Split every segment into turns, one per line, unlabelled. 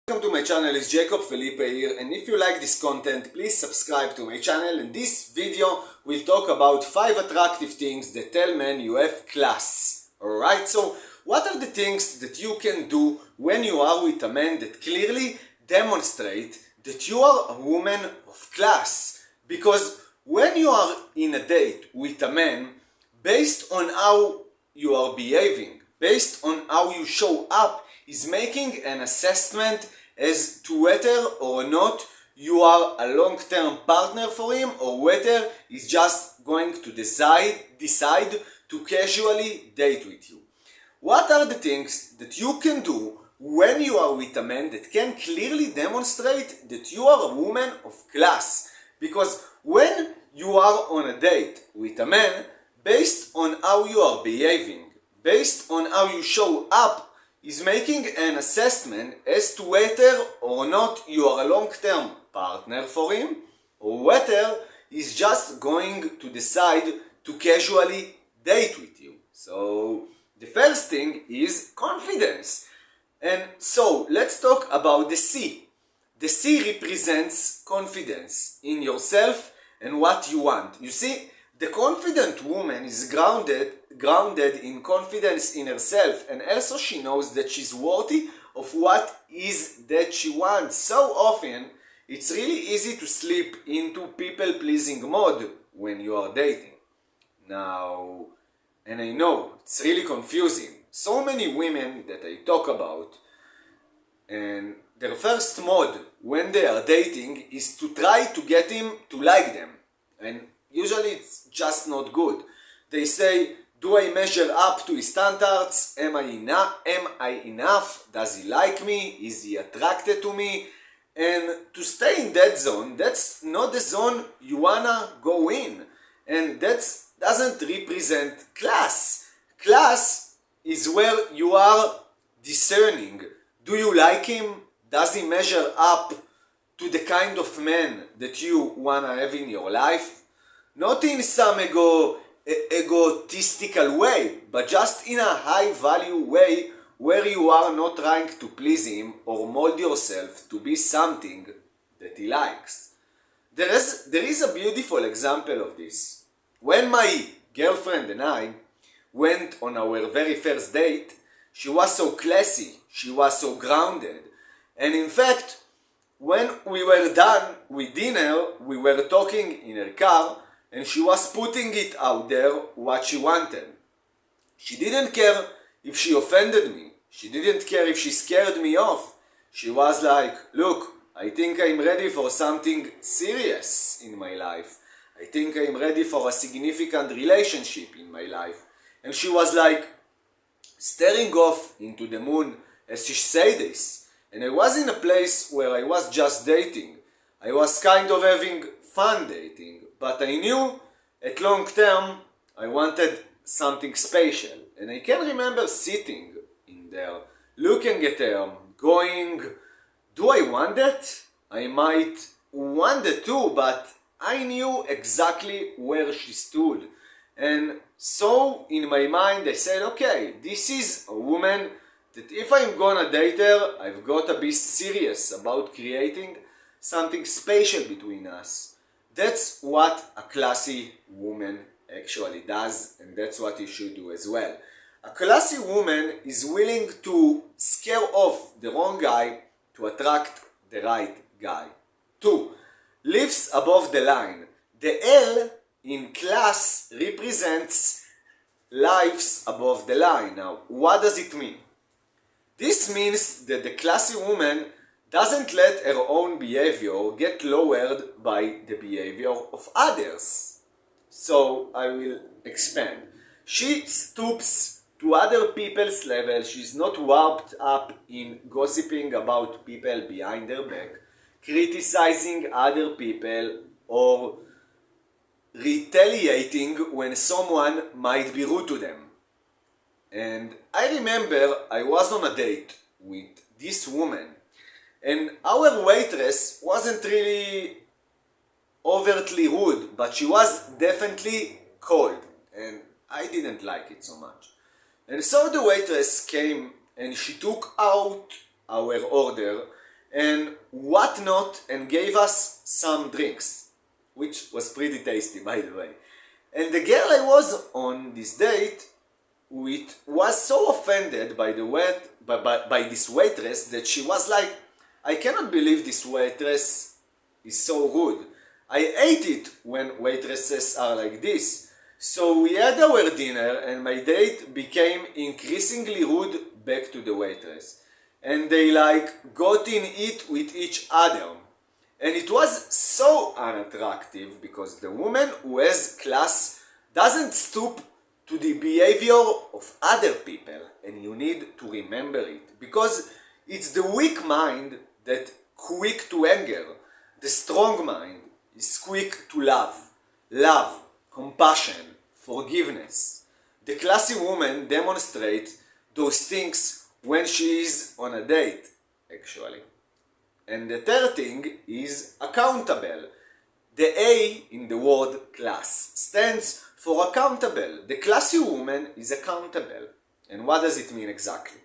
Welcome to my channel, it's Jacob Felipe here, and if you like this content, please subscribe to my channel. In this video, we'll talk about 5 attractive things that tell men you have class. Alright, so what are the things that you can do when you are with a man that clearly demonstrate that you are a woman of class? Because when you are in a date with a man, based on how you are behaving, based on how you show up, is making an assessment as to whether or not you are a long-term partner for him or whether he's just going to decide to casually date with you. What are the things that you can do when you are with a man that can clearly demonstrate that you are a woman of class? Because when you are on a date with a man, based on how you are behaving, based on how you show up, is making an assessment as to whether or not you are a long-term partner for him or whether he's just going to decide to casually date with you. So the first thing is confidence. And so let's talk about the C. The C represents confidence in yourself and what you want. You see, the confident woman is grounded in confidence in herself, and also she knows that she's worthy of what is that she wants. So often, it's really easy to slip into people-pleasing mode when you are dating. Now, and I know, it's really confusing. So many women that I talk about, and their first mode when they are dating is to try to get him to like them. And usually it's just not good. They say, do I measure up to his standards? Am I enough? Does he like me? Is he attracted to me? And to stay in that zone, that's not the zone you wanna go in. And that doesn't represent class. Class is where you are discerning. Do you like him? Does he measure up to the kind of man that you wanna have in your life? Not in some egotistical way, but just in a high-value way where you are not trying to please him or mold yourself to be something that he likes. There is a beautiful example of this. When my girlfriend and I went on our very first date, she was so classy, she was so grounded, and in fact, when we were done with dinner, we were talking in her car, and she was putting it out there what she wanted. She didn't care if she offended me. She didn't care if she scared me off. She was like, look, I think I'm ready for something serious in my life. I think I'm ready for a significant relationship in my life. And she was like staring off into the moon as she said this. And I was in a place where I was just dating. I was kind of having fun dating. But I knew at long term I wanted something special. And I can remember sitting in there, looking at her, going, do I want that? I might want it too, but I knew exactly where she stood. And so in my mind I said, okay, this is a woman that if I'm gonna date her, I've got to be serious about creating something special between us. That's what a classy woman actually does, and that's what you should do as well. A classy woman is willing to scare off the wrong guy to attract the right guy. 2. Lives above the line. The L in class represents lives above the line. Now, what does it mean? This means that the classy woman doesn't let her own behavior get lowered by the behavior of others. So I will expand. She stoops to other people's level. She's not warped up in gossiping about people behind their back, criticizing other people, or retaliating when someone might be rude to them. And I remember I was on a date with this woman, and our waitress wasn't really overtly rude, but she was definitely cold, and I didn't like it so much. And so the waitress came and she took out our order and whatnot, and gave us some drinks, which was pretty tasty, by the way. And the girl I was on this date with was so offended by by this waitress that she was like, I cannot believe this waitress is so rude. I hate it when waitresses are like this. So we had our dinner and my date became increasingly rude back to the waitress. And they like got in it with each other. And it was so unattractive because the woman who has class doesn't stoop to the behavior of other people, and you need to remember it because it's the weak mind that quick to anger. The strong mind is quick to love, compassion, forgiveness. The classy woman demonstrates those things when she is on a date, actually. And the third thing is accountable. The A in the word class stands for accountable. The classy woman is accountable. And what does it mean exactly?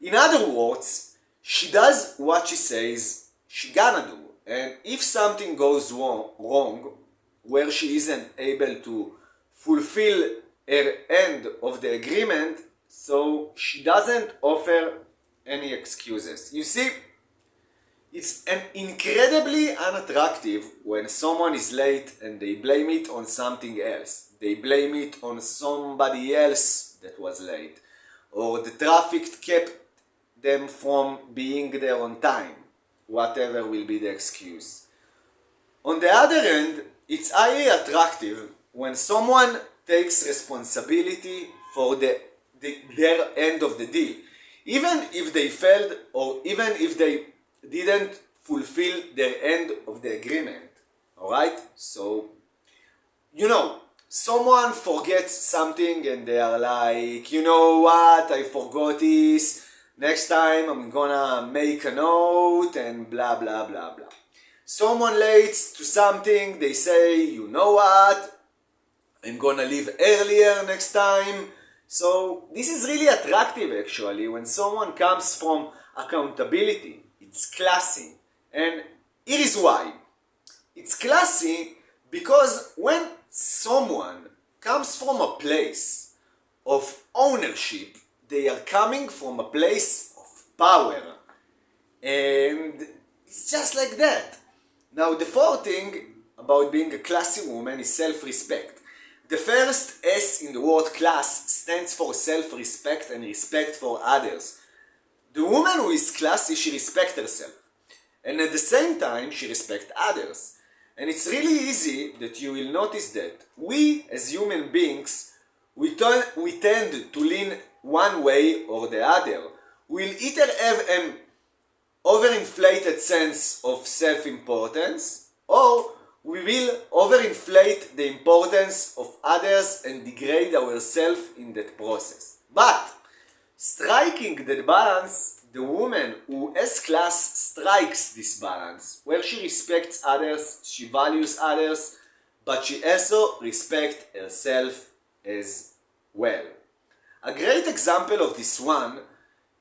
In other words, she does what she says she gonna do. And if something goes wrong, where she isn't able to fulfill her end of the agreement, so she doesn't offer any excuses. You see, it's an incredibly unattractive when someone is late and they blame it on something else. They blame it on somebody else that was late. Or the traffic kept them from being there on time. Whatever will be the excuse. On the other hand, it's highly attractive when someone takes responsibility for their end of the deal. Even if they failed or even if they didn't fulfill their end of the agreement. Alright? So, someone forgets something and they are like, you know what, I forgot this. Next time I'm gonna make a note and blah blah blah blah. Someone late to something, they say, you know what, I'm gonna leave earlier next time. So this is really attractive actually when someone comes from accountability. It's classy. And here is why. It's classy because when someone comes from a place of ownership, they are coming from a place of power. And it's just like that. Now the fourth thing about being a classy woman is self-respect. The first S in the word class stands for self-respect and respect for others. The woman who is classy, she respects herself. And at the same time, she respects others. And it's really easy that you will notice that we, as human beings, we tend to lean one way or the other. We'll either have an overinflated sense of self-importance, or we will overinflate the importance of others and degrade ourselves in that process. But striking that balance, the woman who has class strikes this balance, where she respects others, she values others, but she also respects herself as well. A great example of this one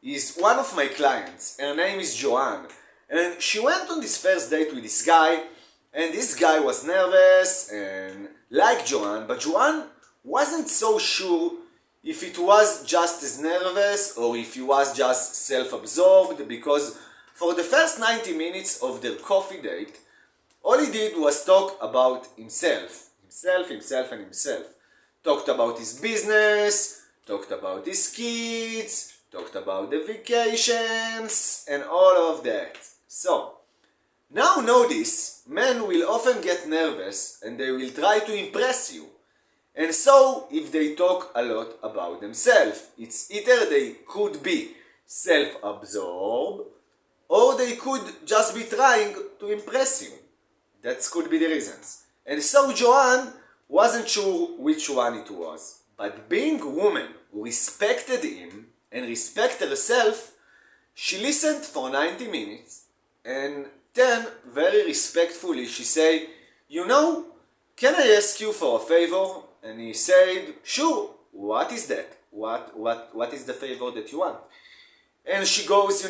is one of my clients. Her name is Joanne, and she went on this first date with this guy, and this guy was nervous and liked Joanne, but Joanne wasn't so sure if it was just as nervous or if he was just self-absorbed, because for the first 90 minutes of their coffee date, all he did was talk about himself. Talked about his business, talked about his kids, talked about the vacations, and all of that. So, now notice, men will often get nervous and they will try to impress you. And so, if they talk a lot about themselves, it's either they could be self-absorbed or they could just be trying to impress you. That could be the reasons. And so Joanne wasn't sure which one it was. But being a woman who respected him and respected herself, she listened for 90 minutes and then, very respectfully, she said, can I ask you for a favor? And he said, sure, what is that? What is the favor that you want? And she goes,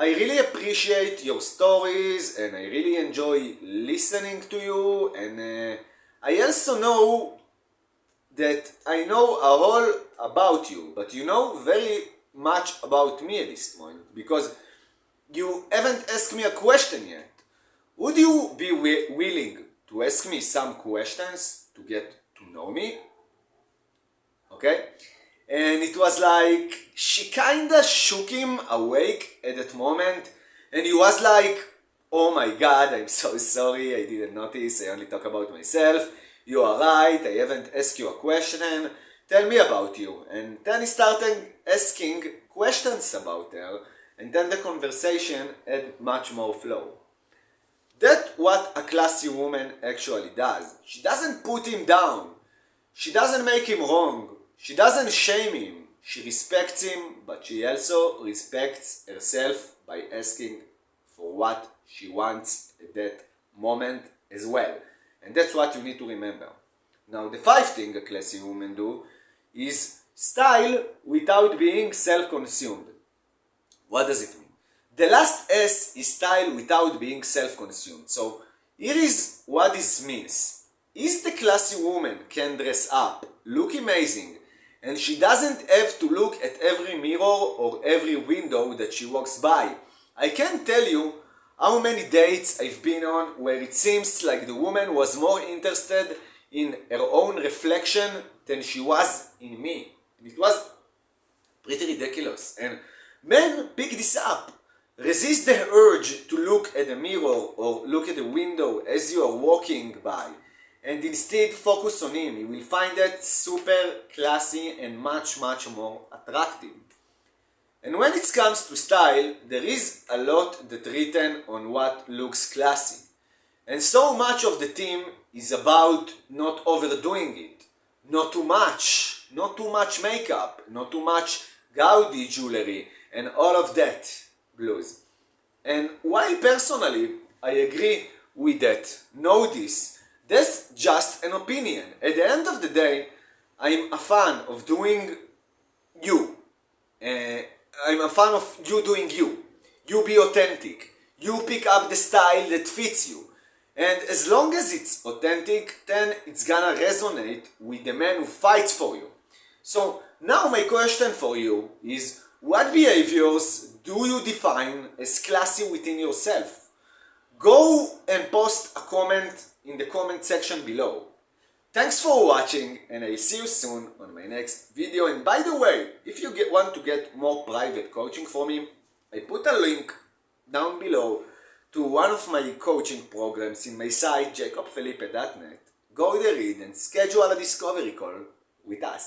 I really appreciate your stories and I really enjoy listening to you, and I also know that I know a whole about you, but you know very much about me at this point because you haven't asked me a question yet. Would you be willing to ask me some questions to get to know me? Okay? And it was like she kinda shook him awake at that moment, and he was like, "Oh my god, I'm so sorry, I didn't notice, I only talk about myself. You are right, I haven't asked you a question. Tell me about you." And then he started asking questions about her, and then the conversation had much more flow. That's what a classy woman actually does. She doesn't put him down. She doesn't make him wrong. She doesn't shame him. She respects him, but she also respects herself by asking for what she wants at that moment as well. And that's what you need to remember. Now, the 5th thing a classy woman do is style without being self-consumed. What does it mean? The last S is style without being self-consumed. So here is what this means. Is the classy woman can dress up, look amazing, and she doesn't have to look at every mirror or every window that she walks by. I can't tell you how many dates I've been on where it seems like the woman was more interested in her own reflection than she was in me. It was pretty ridiculous. And men pick this up. Resist the urge to look at the mirror or look at the window as you are walking by, and instead focus on him. You will find that super classy and much more attractive. And when it comes to style, there is a lot that written on what looks classy. And so much of the theme is about not overdoing it. Not too much makeup, not too much gaudy jewelry, and all of that blues. And while personally I agree with that, know this, that's just an opinion. At the end of the day, I'm a fan of doing you. I'm a fan of you doing you. You be authentic. You pick up the style that fits you. And as long as it's authentic, then it's gonna resonate with the man who fights for you. So now my question for you is, what behaviors do you define as classy within yourself? Go and post a comment in the comment section below. Thanks for watching, and I'll see you soon on my next video. And by the way, if you want to get more private coaching from me, I put a link down below to one of my coaching programs in my site jacobfelipe.net. Go there, read, and schedule a discovery call with us.